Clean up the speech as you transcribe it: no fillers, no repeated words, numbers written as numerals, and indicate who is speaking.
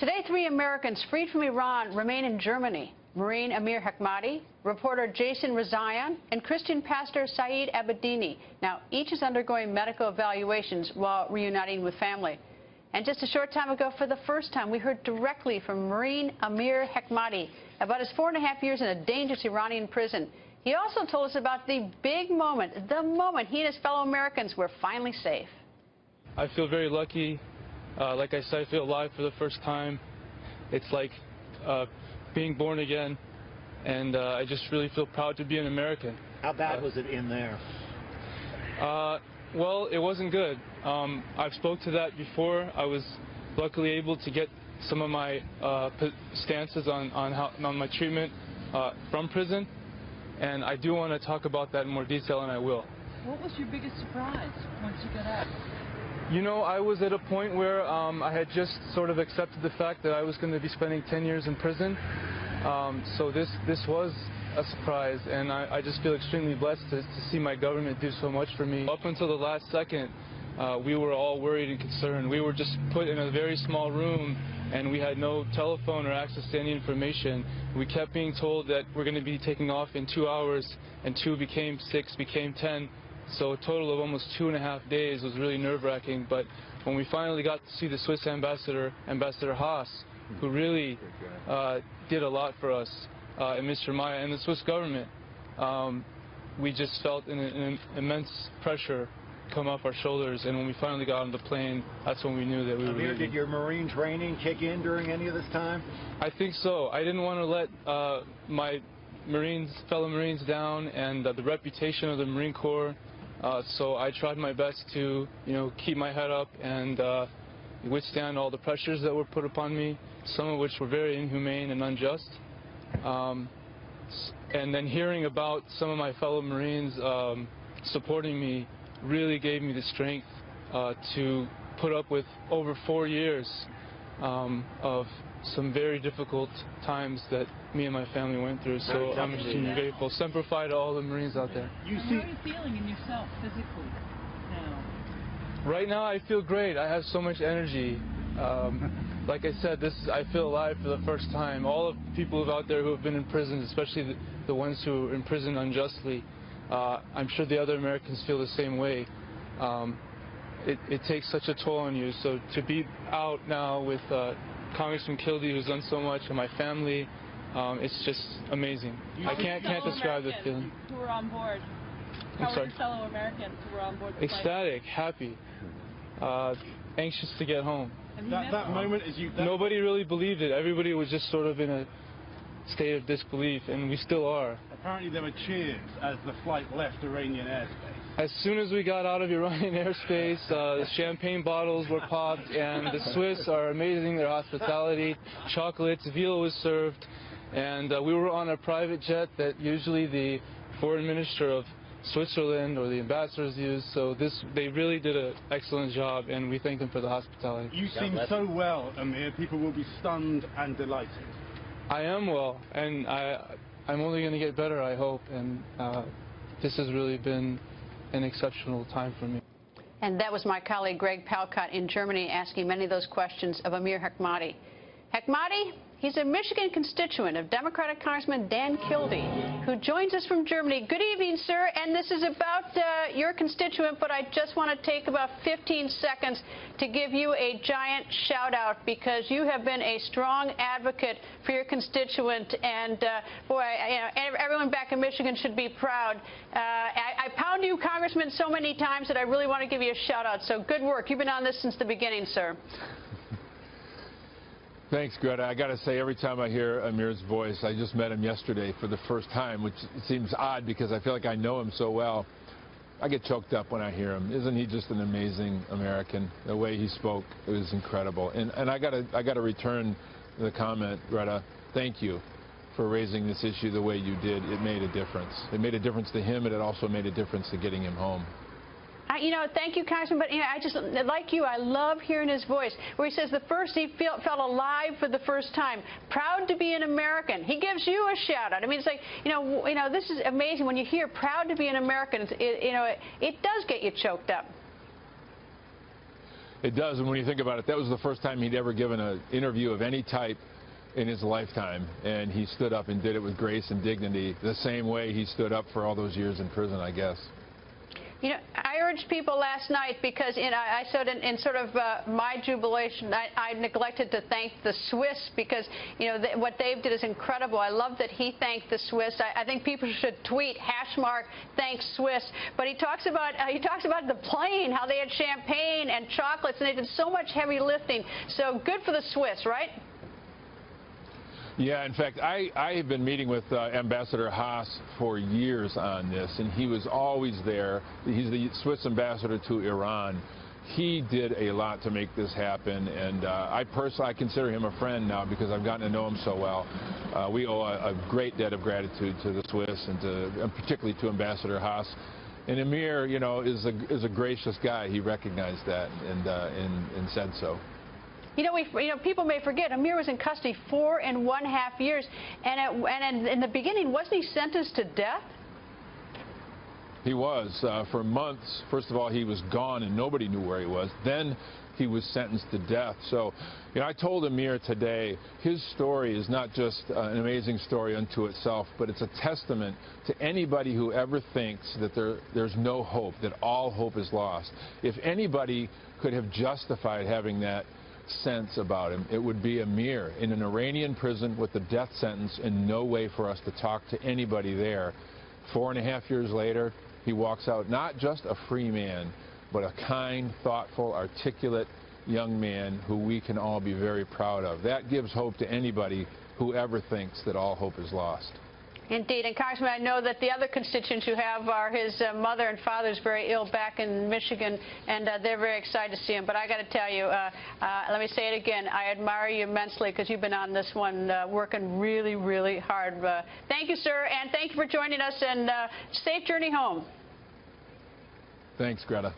Speaker 1: Today, 3 Americans freed from Iran remain in Germany. Marine Amir Hekmati, reporter Jason Rezaian, and Christian pastor Saeed Abedini. Now, each is undergoing medical evaluations while reuniting with family. And just a short time ago, for the first time, we heard directly from Marine Amir Hekmati about his 4.5 years in a dangerous Iranian prison. He also told us about the big moment, the moment he and his fellow Americans were finally safe.
Speaker 2: I feel very lucky. Like I said, I feel alive for the first time. It's like being born again, and I just really feel proud to be an American.
Speaker 3: How bad was it in there?
Speaker 2: Well, it wasn't good. I've spoke to that before. I was luckily able to get some of my stances on my treatment from prison, and I do want to talk about that in more detail, and I will.
Speaker 4: What was your biggest surprise once you got out?
Speaker 2: You know, I was at a point where I had just sort of accepted the fact that I was going to be spending 10 years in prison. So this was a surprise, and I just feel extremely blessed to see my government do so much for me. Up until the last second, we were all worried and concerned. We were just put in a very small room, and we had no telephone or access to any information. We kept being told that we're going to be taking off in 2 hours, and 2 became 6, became 10. So a total of almost 2.5 days was really nerve-wracking. But when we finally got to see the Swiss ambassador, Ambassador Haas, who really did a lot for us, and Mr. Maya and the Swiss government, we just felt an immense pressure come off our shoulders. And when we finally got on the plane, that's when we knew that we were leaving.
Speaker 3: Did your Marine training kick in during any of this time?
Speaker 2: I think so. I didn't want to let my fellow Marines down, and the reputation of the Marine Corps. So I tried my best to, keep my head up and withstand all the pressures that were put upon me, some of which were very inhumane and unjust. And then hearing about some of my fellow Marines supporting me really gave me the strength to put up with over 4 years of some very difficult times that me and my family went through. So I'm extremely grateful. Semper Fi to all the Marines out there.
Speaker 4: How are you feeling in yourself physically now?
Speaker 2: Right now I feel great. I have so much energy. Like I said, I feel alive for the first time. All of the people out there who have been in prison, especially the ones who are in prison unjustly, I'm sure the other Americans feel the same way. It takes such a toll on you. So to be out now with Congressman Kildee, who's done so much, and my family, it's just amazing. I can't describe the feeling.
Speaker 4: Who were on board? How were your fellow Americans who were on board the plane?
Speaker 2: Ecstatic, happy, anxious to get home.
Speaker 3: That moment as you...
Speaker 2: Nobody really believed it. Everybody was just sort of in a state of disbelief, and we still are.
Speaker 5: Apparently there were cheers as the flight left Iranian airspace.
Speaker 2: As soon as we got out of Iranian airspace, the champagne bottles were popped, and the Swiss are amazing, their hospitality, chocolates, veal was served, and we were on a private jet that usually the foreign minister of Switzerland or the ambassadors use, so they really did an excellent job, and we thank them for the hospitality.
Speaker 5: You seem so well, Amir. People will be stunned and delighted.
Speaker 2: I am well, and I'm only going to get better, I hope, and this has really been an exceptional time for me.
Speaker 1: And that was my colleague Greg Palcott in Germany asking many of those questions of Amir Hekmati. Hekmati, he's a Michigan constituent of Democratic Congressman Dan Kildee, who joins us from Germany. Good evening, sir. And this is about your constituent, but I just want to take about 15 seconds to give you a giant shout-out because you have been a strong advocate for your constituent. And, boy, everyone back in Michigan should be proud. I pound you, Congressman, so many times that I really want to give you a shout-out. So good work. You've been on this since the beginning, sir.
Speaker 6: Thanks, Greta. I got to say, every time I hear Amir's voice, I just met him yesterday for the first time, which seems odd because I feel like I know him so well. I get choked up when I hear him. Isn't he just an amazing American? The way he spoke, it was incredible. And I got to return the comment, Greta. Thank you for raising this issue the way you did. It made a difference. It made a difference to him, and it also made a difference to getting him home.
Speaker 1: Thank you, Congressman, but I just, like you, I love hearing his voice, where he says he felt alive for the first time, proud to be an American. He gives you a shout-out. I mean, it's like, this is amazing. When you hear proud to be an American, it does get you choked up.
Speaker 6: It does, and when you think about it, that was the first time he'd ever given an interview of any type in his lifetime, and he stood up and did it with grace and dignity, the same way he stood up for all those years in prison, I guess.
Speaker 1: You know, I urged people last night because I said in sort of my jubilation, I neglected to thank the Swiss because, you know, what Dave did is incredible. I love that he thanked the Swiss. I think people should tweet #thanks Swiss. But he talks about the plane, how they had champagne and chocolates, and they did so much heavy lifting. So good for the Swiss, right?
Speaker 6: Yeah, in fact, I have been meeting with Ambassador Haas for years on this, and he was always there. He's the Swiss ambassador to Iran. He did a lot to make this happen, and I consider him a friend now because I've gotten to know him so well. We owe a great debt of gratitude to the Swiss and particularly to Ambassador Haas. And Amir, you know, is a gracious guy. He recognized that and said so.
Speaker 1: You know, people may forget, Amir was in custody 4.5 years, and in the beginning, wasn't he sentenced to death?
Speaker 6: He was for months. First of all, he was gone and nobody knew where he was. Then he was sentenced to death. So, you know, I told Amir today, his story is not just an amazing story unto itself, but it's a testament to anybody who ever thinks that there's no hope, that all hope is lost. If anybody could have justified having that sense about him, it would be Amir in an Iranian prison with a death sentence and no way for us to talk to anybody there. 4.5 years later, he walks out not just a free man, but a kind, thoughtful, articulate young man who we can all be very proud of. That gives hope to anybody who ever thinks that all hope is lost.
Speaker 1: Indeed. And, Congressman, I know that the other constituents you have are his mother and father is very ill back in Michigan, and they're very excited to see him. But I got to tell you, let me say it again, I admire you immensely because you've been on this one working really, really hard. Thank you, sir, and thank you for joining us, and safe journey home.
Speaker 6: Thanks, Greta.